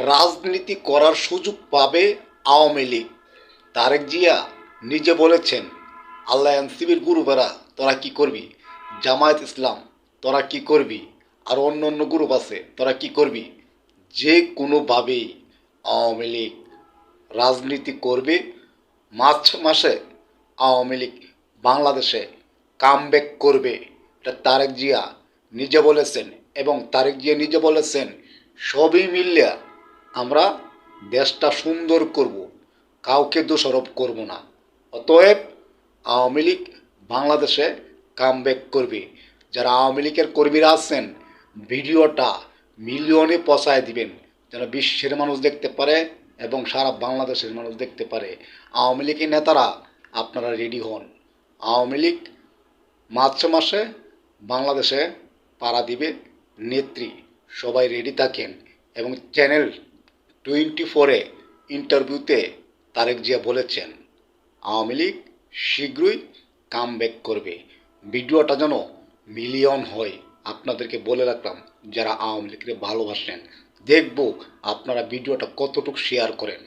রাজনীতি করার সুযোগ পাবে আওয়ামী লীগ। তারেক জিয়া নিজে বলেছেন, আল্লাহ এনসিবির গ্রুপেরা তোরা কি করবি, জামায়াত ইসলাম তোরা কি করবি, আর অন্য অন্য গ্রুপ আছে তোরা কি করবি। যে কোনোভাবেই আওয়ামী লীগ রাজনীতি করবে। মার্চ মাসে আওয়ামী লীগ বাংলাদেশে কামব্যাক করবে। এটা তারেক জিয়া নিজে বলেছেন, এবং তারেক জিয়া নিজে বলেছেন সবই মিললে আমরা দেশটা সুন্দর করব, কাউকে দোষারোপ করব না। অতএব আওয়ামী লীগ বাংলাদেশে কামব্যাক করবে। যারা আওয়ামী লীগের কর্মীরা আছেন, ভিডিওটা মিলিয়নে পৌঁছায় দিবেন, যেন বিশ্বের মানুষ দেখতে পারে এবং সারা বাংলাদেশের মানুষ দেখতে পারে। আওয়ামী লীগের নেতারা আপনারা রেডি হন। আওয়ামী লীগ মার্চ মাসে বাংলাদেশে পাড়া দিবে। নেত্রী সবাই রেডি থাকেন। এবং চ্যানেল 24-এ ইন্টারভিউতে তারেক জিয়া বলেছেন আওয়ামী লীগ শীঘ্রই কামব্যাক করবে। ভিডিওটা যেন মিলিয়ন হয়। আপনাদেরকে বলে রাখলাম, যারা আওয়ামী লীগকে ভালোবাসেন, দেখব আপনারা ভিডিওটা কতটুকু শেয়ার করেন।